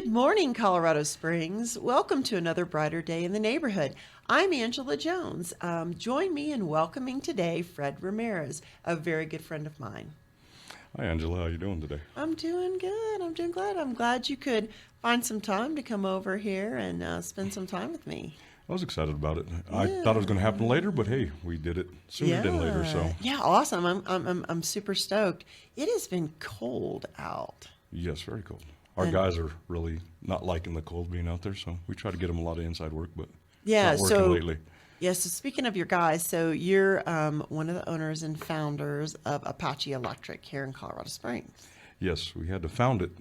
Good morning, Colorado Springs. Welcome to another brighter day in the neighborhood. I'm Angela Jones. Join me in welcoming today Fred Ramirez, a very good friend of mine. Hi, Angela. How you doing today? I'm doing good. I'm doing glad. I'm glad you could find some time to come over here and spend some time with me. I was excited about it. I thought it was going to happen later, but hey, we did it sooner than later. So yeah, awesome. I'm super stoked. It has been cold out. yes, very cold. Our guys are really not liking the cold being out there, so we try to get them a lot of inside work, but Yeah, it's not working lately. yeah, so speaking of your guys, so you're one of the owners and founders of Apache Electric here in Colorado Springs. Yes, we had to found it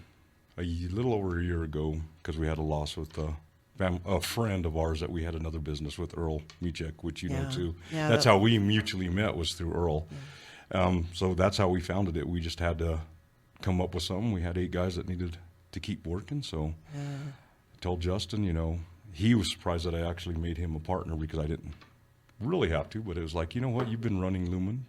little over a year ago because we had a loss with a friend of ours that we had another business with, Earl Micek, which you know too. Yeah, That's how we mutually met, was through Earl. So that's how we founded it. We just had to come up with something. We had 8 guys that needed to keep working, so I told Justin, he was surprised that I actually made him a partner because I didn't really have to, but it was like, you know what, you've been running Lumen.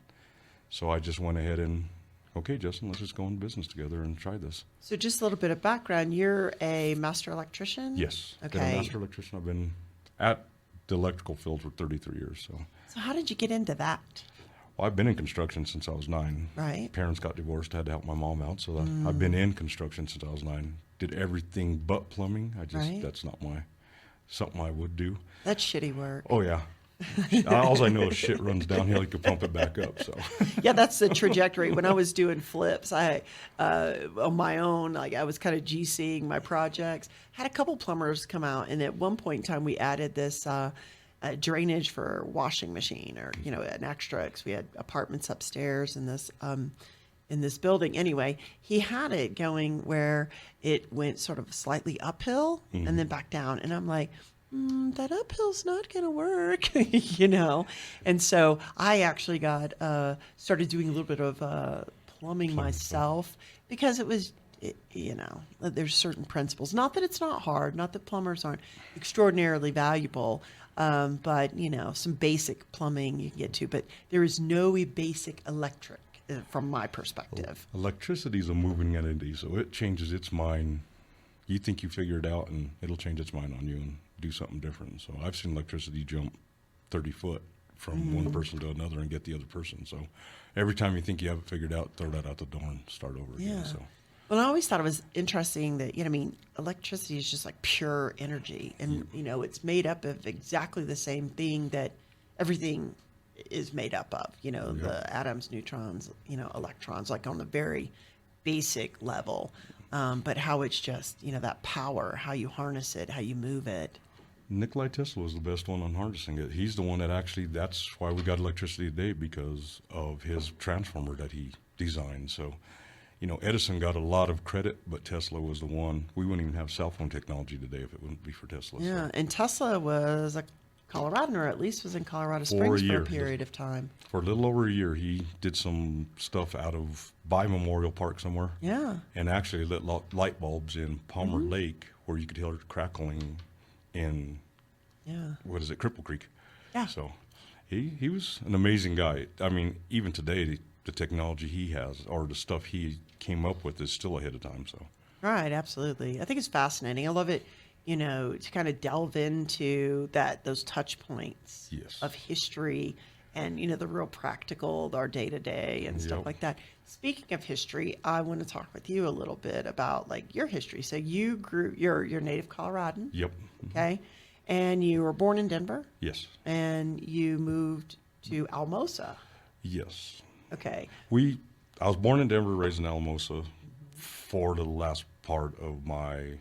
So I just went ahead and, okay, Justin, let's just go in business together and try this. So just a little bit of background. You're a master electrician? Yes. Okay. Been a master electrician. I've been at the electrical field for 33 years. So how did you get into that? Well, I've been in construction since I was 9. Right. Parents got divorced, had to help my mom out, so I've been in construction since I was 9. Did everything but plumbing. That's not something I would do. That's shitty work. Oh, yeah. All I know is shit runs downhill, you can pump it back up. So Yeah, that's the trajectory. When I was doing flips, I on my own, like I was kind of GCing my projects. Had a couple plumbers come out, and at one point in time, we added this drainage for washing machine, or an extra, because we had apartments upstairs in this building. Anyway, he had it going where it went sort of slightly uphill and then back down, and I'm like, that uphill's not going to work, And so I actually started doing a little bit of plumbing myself, because it was, there's certain principles. Not that it's not hard, not that plumbers aren't extraordinarily valuable, but, some basic plumbing you can get to. But there is no basic electric from my perspective. Electricity is a moving entity, so it changes its mind. You think you figure it out, and it'll change its mind on you and do something different. So I've seen electricity jump 30 foot from one person to another and get the other person. So every time you think you have it figured out, throw that out the door and start over again. So. Well, I always thought it was interesting that, electricity is just like pure energy, and, it's made up of exactly the same thing that everything is made up of, the atoms, neutrons, electrons, like on the very basic level. But how it's just, that power, how you harness it, how you move it. Nikola Tesla was the best one on harnessing it. He's the one that's why we got electricity today, because of his transformer that he designed. So, Edison got a lot of credit, but Tesla was the one. We wouldn't even have cell phone technology today if it wouldn't be for Tesla. Yeah, so. and Tesla was a Coloradan, or at least was in Colorado Springs for a period of time. For a little over a year, he did some stuff by Memorial Park somewhere. Yeah. And actually lit light bulbs in Palmer Lake, where you could hear it crackling in, Cripple Creek. Yeah. So he was an amazing guy. I mean, even today, the technology he has, or the stuff he came up with, is still ahead of time. So. Right, absolutely. I think it's fascinating. I love it, to kind of delve into those touch points of history and, the real practical, our day-to-day and stuff like that. Speaking of history, I want to talk with you a little bit about, like, your history. So you're native Coloradan. Yep. Okay. And you were born in Denver. Yes. And you moved to Alamosa. Yes. Okay. I was born in Denver, raised in Alamosa for the last part of my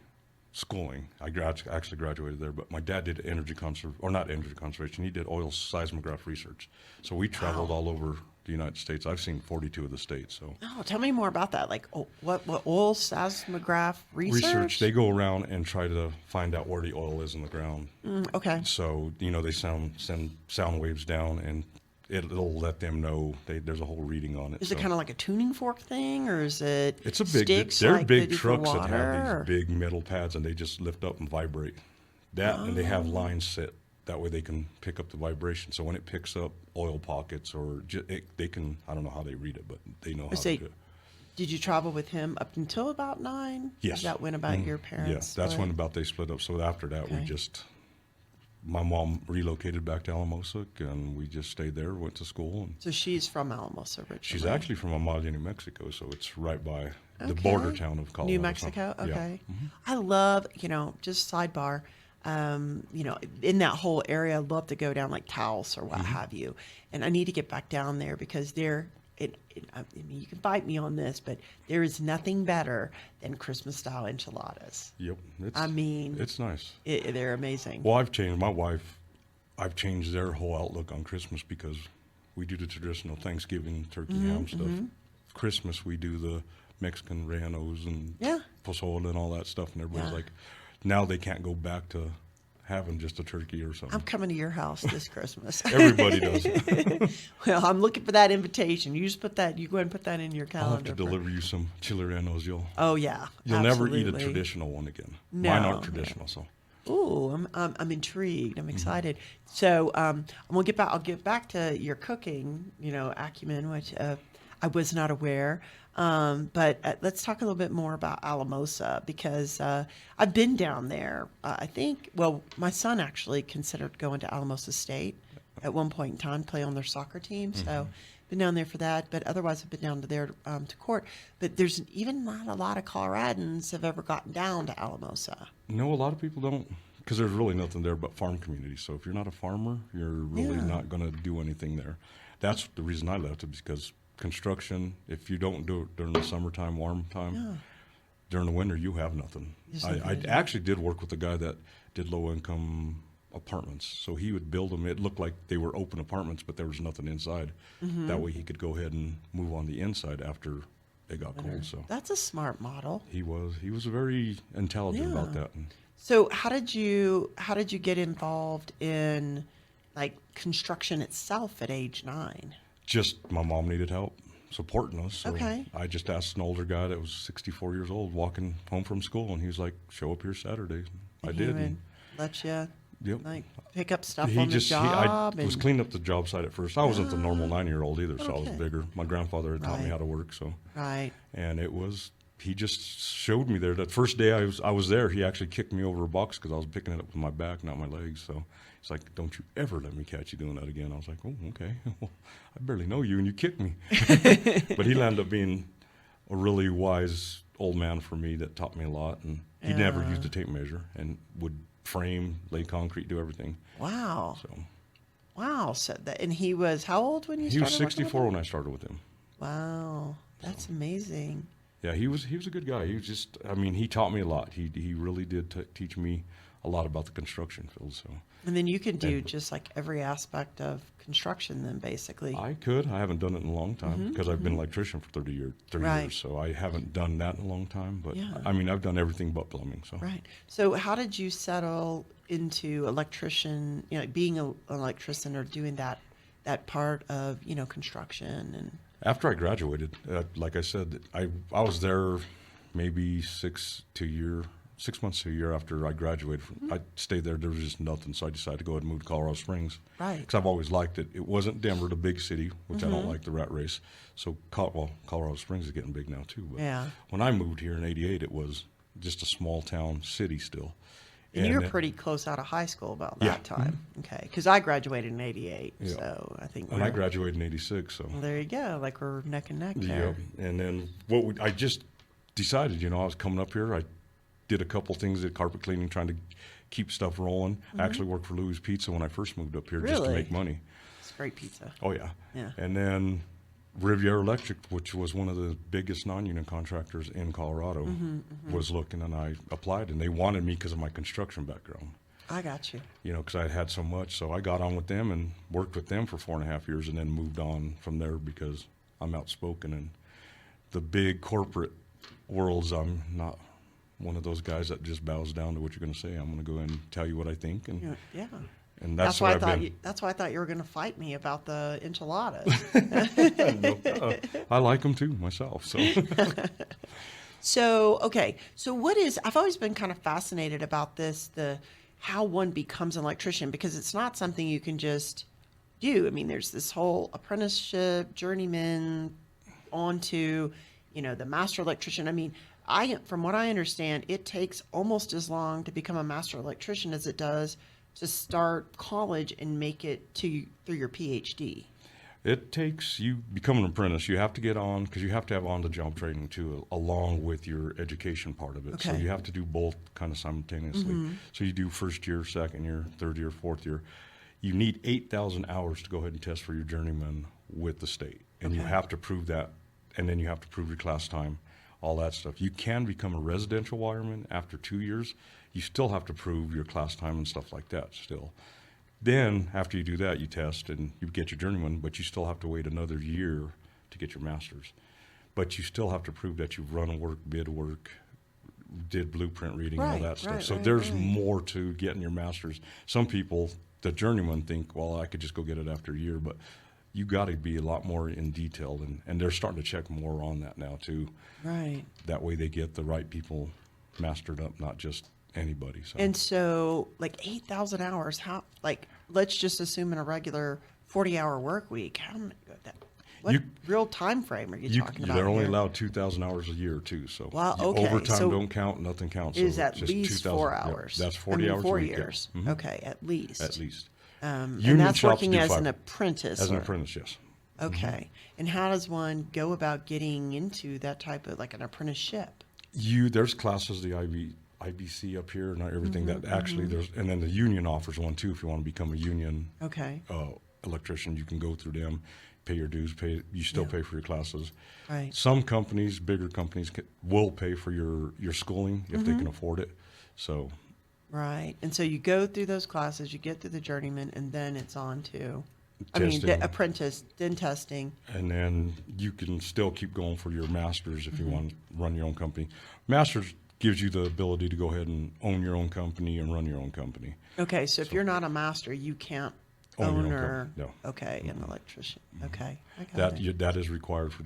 schooling. I actually graduated there, but my dad did not energy conservation. He did oil seismograph research. So we traveled all over the United States. I've seen 42 of the states. So. Oh, tell me more about that. Like, what oil seismograph research? They go around and try to find out where the oil is in the ground. Okay. So they send sound waves down, and it'll let them know. There's a whole reading on it. Is it kind of like a tuning fork thing, or is it? It's a big. Sticks They're like big they do for trucks that have water, these big metal pads, and they just lift up and vibrate. And they have lines set that way they can pick up the vibration. So when it picks up oil pockets, or they can. I don't know how they read it, but they know how to do it. Did you travel with him up until about 9? Yes. Is that when about your parents? Yes, that's split? when about they split up. So after that, Okay. my mom relocated back to Alamosa, and we just stayed there, went to school. And So she's from Alamosa originally. she's actually from Amalia, New Mexico, so it's right by the Okay. border town of Colorado. New Mexico. So, yeah. Okay. I love, just sidebar, in that whole area, I love to go down like Taos or what have you. And I need to get back down there because I mean, you can fight me on this, but there is nothing better than Christmas style enchiladas. Yep. It's nice. They're amazing. Well, I've changed their whole outlook on Christmas because we do the traditional Thanksgiving turkey ham stuff. Christmas, we do the Mexican rellenos and Yeah. pozole and all that stuff. And everybody's Yeah. like, now they can't go back to having just a turkey or something. I'm coming to your house this Christmas. Everybody does. Well, I'm looking for that invitation. You just you go ahead and put that in your I'll have calendar. to deliver you some chili rellenos. Oh yeah. You'll never eat a absolutely. traditional one again. No, Mine aren't no. traditional, so. Ooh, I'm intrigued. I'm excited. So I'm gonna get back. I'll get back to your cooking, acumen, which I was not aware. But let's talk a little bit more about Alamosa because I've been down there. I think. Well, my son actually considered going to Alamosa State at one point in time, play on their soccer team. So been down there for that. But otherwise, I've been down to there to court. But there's even not a lot of Coloradans have ever gotten down to Alamosa. No, a lot of people don't, because there's really nothing there but farm community. So if you're not a farmer, you're really Yeah. not going to do anything there. That's the reason I left it, because construction, if you don't do it during the summertime, warm time, during the winter, you have nothing. There's I nothing to do. actually did work with a guy that did low-income apartments. So he would build them. It looked like they were open apartments, but there was nothing inside. That way he could go ahead and move on the inside after it got cold. So That's a smart model. he was very intelligent about Yeah. that. And So how did you get involved in like construction itself at age 9? just my mom needed help supporting us. So Okay. I just asked an older guy that was 64 years old walking home from school, and he was like, show up here Saturday. I And did. he would And, let you yep. like pick up stuff He on the just, job. I was cleaning up the job site at first. I wasn't the normal 9-year-old either, so I was Okay. bigger. My grandfather had taught me Right. how to work, so. Right. And he just showed me there. That first day I was there, he actually kicked me over a box because I was picking it up with my back, not my legs. So he's like, don't you ever let me catch you doing that again. I was like, oh, okay. Well, I barely know you, and you kicked me. But he landed up being a really wise old man for me that taught me a lot. And he never Yeah. used a tape measure and would frame, lay concrete, do everything. Wow. So Wow. So and he was how old when you he was started? working with 64 him? when I started with him. Wow. That's amazing. Yeah, he was a good guy. He was just, I mean, he taught me a lot. He really did teach me a lot about the construction field. So And then you can do And- just like every aspect of construction then basically. I haven't done it in a long time because I've been an electrician for 30 Right. years. So I haven't done that in a long time. But Yeah. I mean, I've done everything but plumbing. So Right. So how did you settle into electrician, being an electrician or doing that part of, construction and after I graduated, like I said, I was there maybe 6 months to a year after I graduated. I stayed there. There was just nothing. So I decided to go ahead and move to Colorado Springs. Right. Because I've always liked it. It wasn't Denver, the big city, which I don't like the rat race. So, Colorado Springs is getting big now too. But Yeah. when I moved here in '88, it was just a small town city still. And you were it- pretty close out of high school about Yeah. that time. Okay. Because I graduated in 88. Yeah. So I think And I graduated in '86. So. well, there you go. Like we're neck and neck Yeah, there. and then I just decided, I was coming up here. I did a couple things at carpet cleaning, trying to keep stuff rolling. I actually worked for Louis Pizza when I first moved up here just to Really? make money. It's great pizza. Oh yeah. Yeah. And then Riviera Electric, which was one of the biggest non-union contractors in Colorado, was looking, and I applied, and they wanted me because of my construction background. I got you. Because I had so much. So I got on with them and worked with them for 4.5 years, and then moved on from there because I'm outspoken. And the big corporate worlds, I'm not one of those guys that just bows down to what you're going to say. I'm going to go and tell you what I think, and Yeah. and That's that's why what I I've thought been. that's why I thought you were going to fight me about the enchiladas. I like them too myself. So So, okay. So I've always been kind of fascinated about how one becomes an electrician because it's not something you can just do. I mean, there's this whole apprenticeship, journeyman, onto, the master electrician. I mean, from what I understand, it takes almost as long to become a master electrician as it does to start college and make it through your PhD. It takes, you become an apprentice, you have to get on, because you have to have on-the-job training too, along with your education part of it. So Okay. you have to do both kind of simultaneously. So you do first year, second year, third year, fourth year. You need 8,000 hours to go ahead and test for your journeyman with the state. And you Okay. have to prove that, and then you have to prove your class time, all that stuff. You can become a residential wireman after 2 years. You still have to prove your class time and stuff like that still. Then, after you do that, you test and you get your journeyman, but you still have to wait another year to get your master's. But you still have to prove that you've run work, bid work, did blueprint reading, all that stuff. So there's more to getting your master's. Some people, the journeyman, think, well, I could just go get it after a year, but you got to be a lot more in detail, and they're starting to check more on that now too. Right. That way they get the right people mastered up, not just anybody. So. And so, like 8,000 hours, how, like, let's just assume in a regular 40-hour work week, how many, what real time frame are you talking about? They're only here? allowed 2,000 hours a year too. So Wow, okay. overtime So don't count, nothing counts. Is so at just least 2,000. 4 Yep, hours. that's 40 hours a 4 week, yeah. years. Mhm. Okay, at least. At least. And Union that's shops working do as 5. an apprentice. As an or- apprentice, yes. Okay. And how does one go about getting into that type of, like, an apprenticeship? There's classes, the IBC up here, not everything that actually there's, and then the union offers one too. If you want to become a union Okay. electrician, you can go through them, pay your dues, you still pay for your classes. Right. Some companies, bigger companies, will pay for your schooling if they can afford it. So Right. And so you go through those classes, you get through the journeyman, and then it's on to, the testing. apprentice, then testing. And then you can still keep going for your master's if you want to run your own company. Master's gives you the ability to go ahead and own your own company and run your own company. Okay. So if you're not a master, you can't Own your own own or, company, no. okay, an electrician. Okay. I got it. That is required for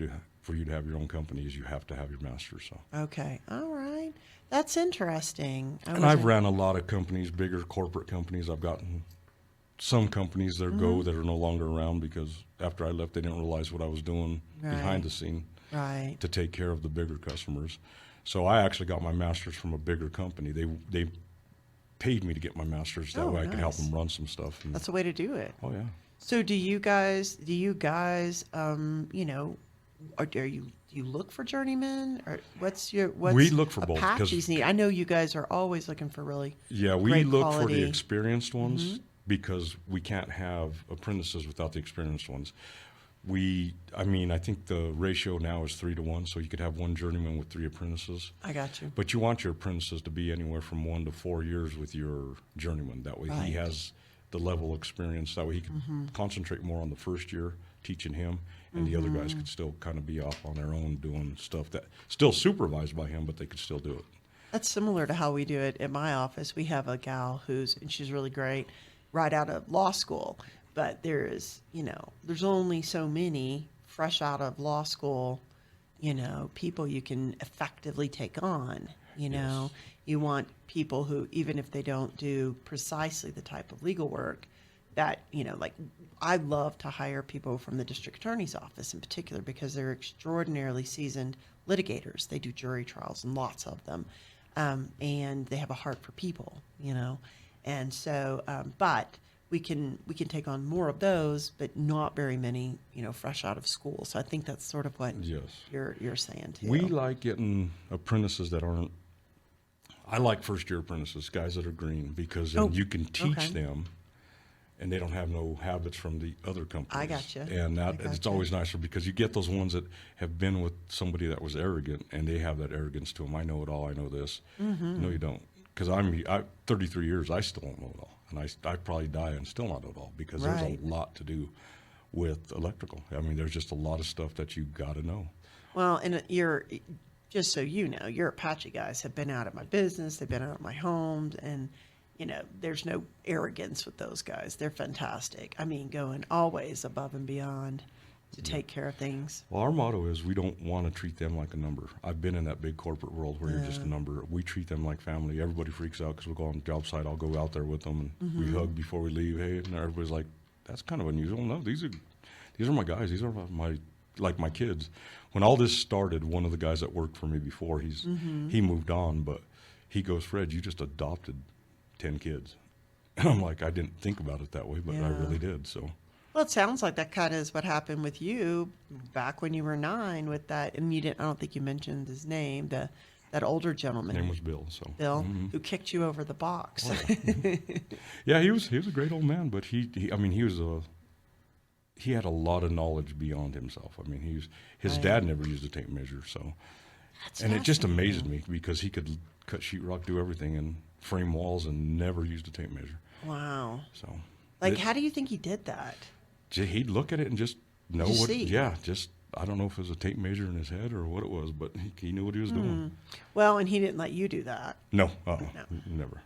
you to have your own company, is you have to have your master's. So. Okay. All right. That's interesting. And I've ran a lot of companies, bigger corporate companies. I've gotten some companies that that are no longer around because after I left, they didn't realize what I was doing Right. behind the scene Right. to take care of the bigger customers. So I actually got my master's from a bigger company. They paid me to get my master's. That Oh, way I could help nice. them run some stuff. And, That's a way to do it. oh, yeah. So do you guys, or do you look for journeymen, or what's We look for both, 'cause- Apache's need? I know you guys are always looking for really Yeah, we great look for quality. the experienced ones because we can't have apprentices without the experienced ones. I think the ratio now is 3-to-1, so you could have one journeyman with 3 apprentices. I got you. But you want your apprentices to be anywhere from 1 to 4 years with your journeyman. That way Right. he has the level of experience. That way he can concentrate more on the first year, teaching him, and the other guys could still kind of be off on their own doing stuff that still supervised by him, but they could still do it. That's similar to how we do it at my office. We have a gal and she's really great, right out of law school. But there's only so many fresh out of law school, people you can effectively take on. Yes. You want people who, even if they don't do precisely the type of legal work that, like I love to hire people from the district attorney's office in particular because they're extraordinarily seasoned litigators. They do jury trials and lots of them. And they have a heart for people, and so, but we can take on more of those, but not very many, fresh out of school. So I think that's sort of what Yes. you're saying too. We like getting apprentices that aren't. I like first-year apprentices, guys that are green, because then you can teach okay. them, and they don't have no habits from the other companies. I gotcha. And I it's gotcha. always nicer because you get those ones that have been with somebody that was arrogant, and they have that arrogance to them. I know it all. I know this. No, you don't. Because I'm 33 years. I still don't know it all, and I probably die and still not know it all because there's Right. a lot to do with electrical. I mean, there's just a lot of stuff that you got to know. Well, and just so you know, your Apache guys have been out at my business. They've been out at my homes, and there's no arrogance with those guys. They're fantastic. I mean, going always above and beyond to take care of things. Well, our motto is we don't want to treat them like a number. I've been in that big corporate world where you're just a number. We treat them like family. Everybody freaks out because we'll go on the job site. I'll go out there with them, and we hug before we leave. Hey, and everybody's like, that's kind of unusual. No, these are my guys. These are my like my kids. When all this started, one of the guys that worked for me before, he moved on, but he goes, Fred, you just adopted 10 kids. And I'm like, I didn't think about it that way, but I really did. So. Well, it sounds like that kind of is what happened with you back when you were 9 with that. And you didn't, I don't think you mentioned his name, that older gentleman. His name was Bill. So Bill, who kicked you over the box. Yeah, he was a great old man, but he had a lot of knowledge beyond himself. I mean, his dad never used a tape measure, so. And it just amazed me because he could cut sheetrock, do everything, and frame walls, and never used a tape measure. Wow. So. Like, how do you think he did that? He'd look at it and just know Just what. see. Yeah, just I don't know if it was a tape measure in his head or what it was, but he knew what he was doing. Well, and he didn't let you do that. No, never.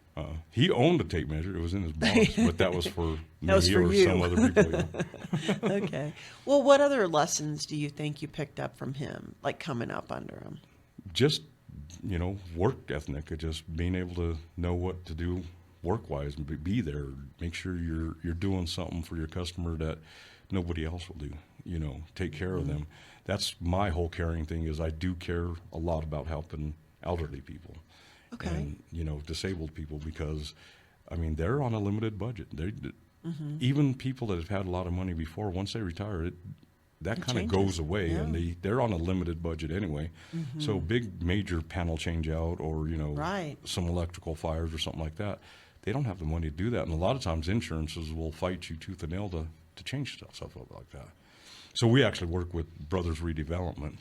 He owned a tape measure; it was in his box, but that was for me was for or you. some other people. Yeah. Okay. Well, what other lessons do you think you picked up from him, like coming up under him? Just work ethic, just being able to know what to do work-wise and be there, make sure you're doing something for your customer that nobody else will do, take care of them. That's my whole caring thing is I do care a lot about helping elderly people and, disabled people because, I mean, they're on a limited budget. Even people that have had a lot of money before, once they retire, that kind of goes away, and they're on a limited budget anyway. So big major panel change out or, some electrical fires or something like that, they don't have the money to do that. And a lot of times insurances will fight you tooth and nail to change stuff up like that. So we actually work with Brothers Redevelopment,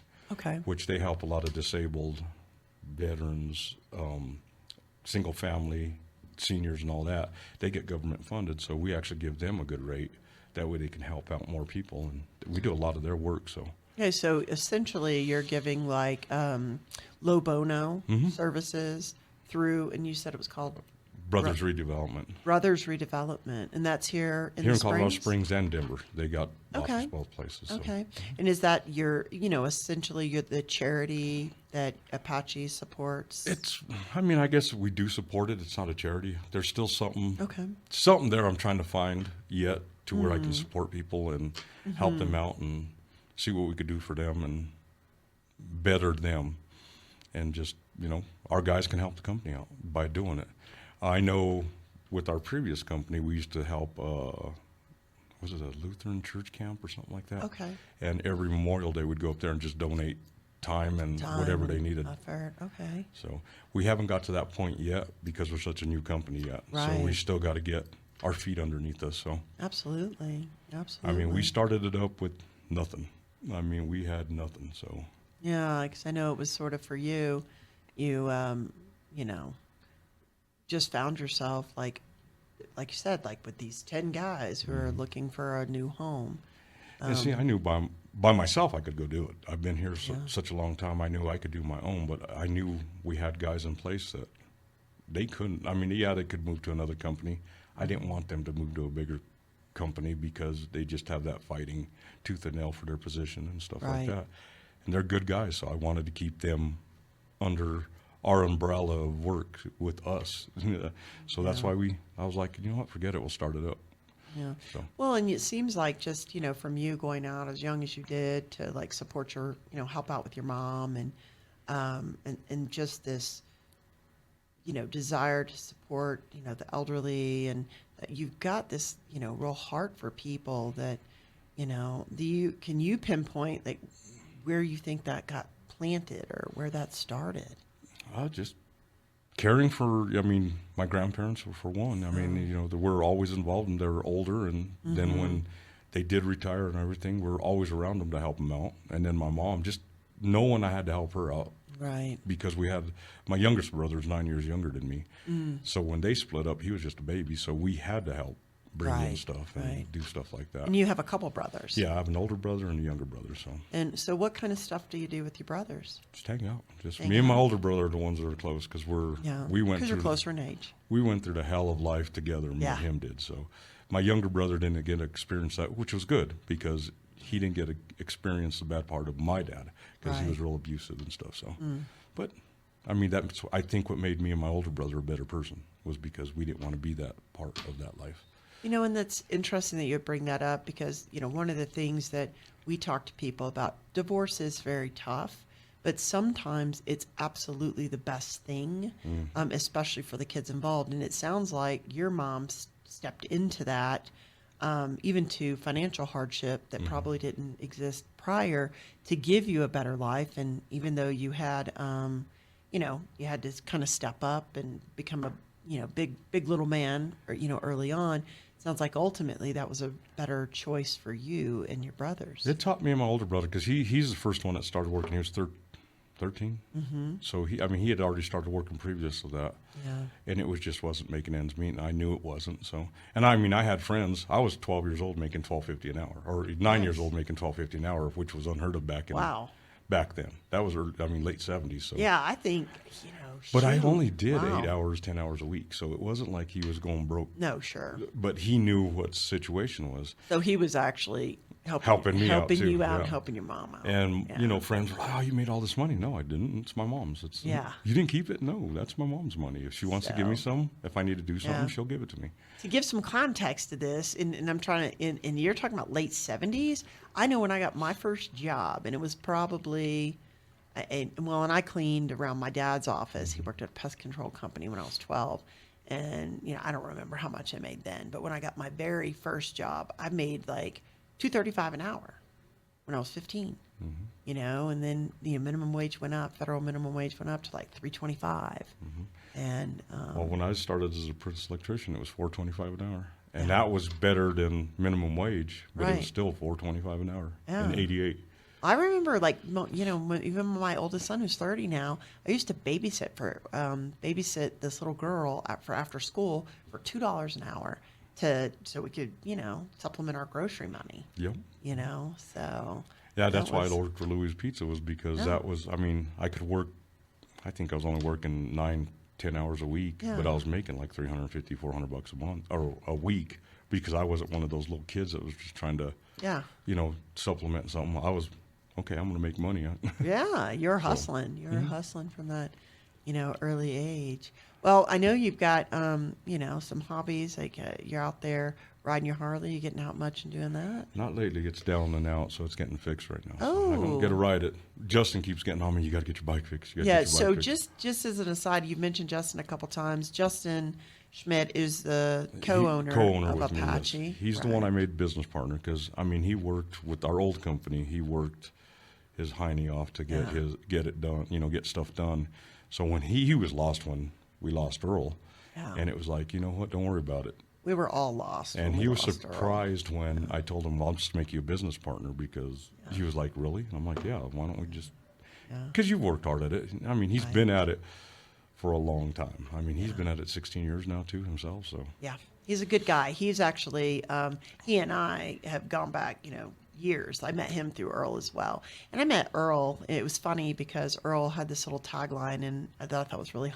which they help a lot of disabled veterans, single family, seniors and all that. They get government funded, so we actually give them a good rate. That way they can help out more people, and we do a lot of their work. So. Okay, so essentially you're giving like low bono services through, and you said it was called Brothers Redevelopment. Brothers Redevelopment, and that's here in the Colorado Springs and Denver. They got Okay. office both places. So. Okay, and is that essentially you're the charity that Apache supports? I guess we do support it. It's not a charity. There's still something there I'm trying to find yet to where I can support people and help them out and see what we could do for them and better them. And just, our guys can help the company out by doing it. I know with our previous company, we used to help, was it a Lutheran church camp or something like that? Okay. And every Memorial Day, we'd go up there and just donate time and whatever they needed. Okay. So we haven't got to that point yet because we're such a new company yet. Right. So we still got to get our feet underneath us. So Absolutely. I mean, we started it up with nothing. I mean, we had nothing. So yeah, because I know it was sort of for you, just found yourself like you said, like with these 10 guys who are looking for a new home. And see, I knew by myself I could go do it. I've been here such a long time. I knew I could do my own, but I knew we had guys in place that they couldn't. I mean, they could move to another company. I didn't want them to move to a bigger company because they just have that fighting tooth and nail for their position and stuff like that. And they're good guys, so I wanted to keep them under our umbrella of work with us. So that's why I was like, you know what, forget it, we'll start it up. Yeah. So. Well, and it seems like just, from you going out as young as you did to like support your, help out with your mom and just this, desire to support, the elderly, and that you've got this, real heart for people that, can you pinpoint like where you think that got planted or where that started? Just caring for, my grandparents were for one. They were always involved and they were older. And then when they did retire and everything, we're always around them to help them out. And then my mom, just knowing I had to help her out. Right. Because my youngest brother is 9 years younger than me. So when they split up, he was just a baby. So we had to help bring in stuff and do stuff like that. And you have a couple brothers. Yeah, I have an older brother and a younger brother. So what kind of stuff do you do with your brothers? Just hang out. Me and my older brother are the ones that are close because we went through. You're closer in age. We went through the hell of life together. Me and him did. So my younger brother didn't get to experience that, which was good because he didn't get to experience the bad part of my dad because he was real abusive and stuff. So, but that's I think what made me and my older brother a better person was because we didn't want to be that part of that life. And that's interesting that you bring that up because, one of the things that we talk to people about, divorce is very tough, but sometimes it's absolutely the best thing, especially for the kids involved. And it sounds like your mom stepped into that, even to financial hardship that probably didn't exist prior to give you a better life. And even though you had, you had to kind of step up and become a, big little man, or, early on. Sounds like ultimately that was a better choice for you and your brothers. It taught me and my older brother, because he's the first one that started working. He was 13. So he had already started working previous to that. Yeah. And it wasn't making ends meet, and I knew it wasn't. So, and I had friends. I was 12 years old making $12.50 an hour, or 9 years old making $12.50 an hour, which was unheard of back then. That was late 70s. So yeah, I think But I only did 8 hours, 10 hours a week, so it wasn't like he was going broke. No, sure. But he knew what the situation was. So he was actually helping me out too. Helping you out, and helping your mom out. And friends were like, "Oh, you made all this money." No, I didn't. It's my mom's. You didn't keep it? No, that's my mom's money. If she wants to give me some, if I need to do something, she'll give it to me. To give some context to this, and I'm trying to, and you're talking about late 70s. I know when I got my first job, and it was probably. And I cleaned around my dad's office. He worked at a pest control company when I was 12. And, I don't remember how much I made then. But when I got my very first job, I made like $2.35 an hour when I was 15. And then the minimum wage went up. Federal minimum wage went up to like $3.25. And when I started as an apprentice electrician, it was $4.25 an hour. And that was better than minimum wage, but it was still $4.25 an hour in '88. I remember, even my oldest son, who's 30 now, I used to babysit this little girl for after school for $2 an hour so we could, supplement our grocery money. Yep. So. Yeah, that's why I ordered for Louis Pizza, was because that was, I could work, I think I was only working 9-10 hours a week, but I was making like $350-400 a month or a week, because I wasn't one of those little kids that was just trying to, supplement something. I was. Okay, I'm going to make money. Yeah, you're hustling. You're hustling from that, early age. Well, I know you've got, some hobbies. Like you're out there riding your Harley. You getting out much and doing that? Not lately. It's down and out, so it's getting fixed right now. Oh. So I don't get to ride it. Justin keeps getting on me. You got to get your bike fixed. So just as an aside, you've mentioned Justin a couple times. Justin Schmidt is the co-owner of Apache. Yes. He's the one I made business partner, because he worked with our old company. He worked his hiney off to get it done, get stuff done. So when he was lost when we lost Earl, and it was like, you know what, don't worry about it. We were all lost. And he was surprised when I told him, well, I'll just make you a business partner, because he was like, really? And I'm like, yeah, why don't we just, because you've worked hard at it. He's been at it for a long time. He's been at it 16 years now too himself. So yeah, he's a good guy. He's actually, he and I have gone back, years. I met him through Earl as well. And I met Earl. It was funny because Earl had this little tagline, and I thought was really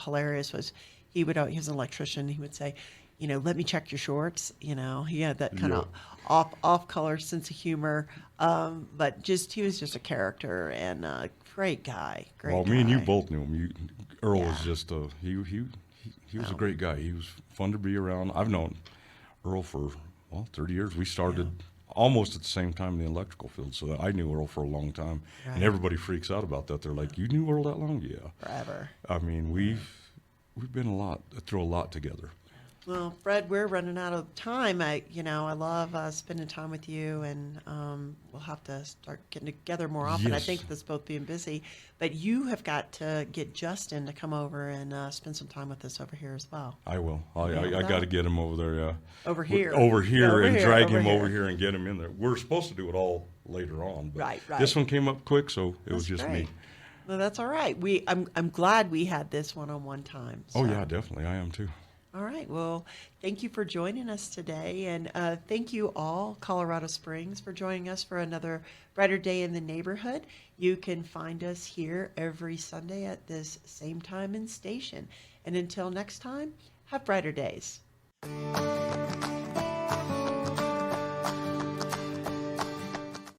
hilarious, was he was an electrician. He would say, let me check your shorts. He had that kind of off color sense of humor. But he was just a character and a great guy. Me and you both knew him. Earl was just he was a great guy. He was fun to be around. I've known Earl for 30 years. We started almost at the same time in the electrical field, so I knew Earl for a long time. And everybody freaks out about that. They're like, "You knew Earl that long?" Yeah, forever. We've been through a lot together. Well, Fred, we're running out of time. I love spending time with you, and we'll have to start getting together more often. Yes. I think with us both being busy, but you have got to get Justin to come over and spend some time with us over here as well. I will. I got to get him over there. Yeah. Over here, and drag him over here and get him in there. We're supposed to do it all later on, but right. This one came up quick, so it was just great. me. Well, that's all right. I'm glad we had this one-on-one time. So. Oh yeah, definitely. I am too. All right. Well, thank you for joining us today. And thank you all, Colorado Springs, for joining us for another Brighter Day in the Neighborhood. You can find us here every Sunday at this same time and station. And until next time, have brighter days.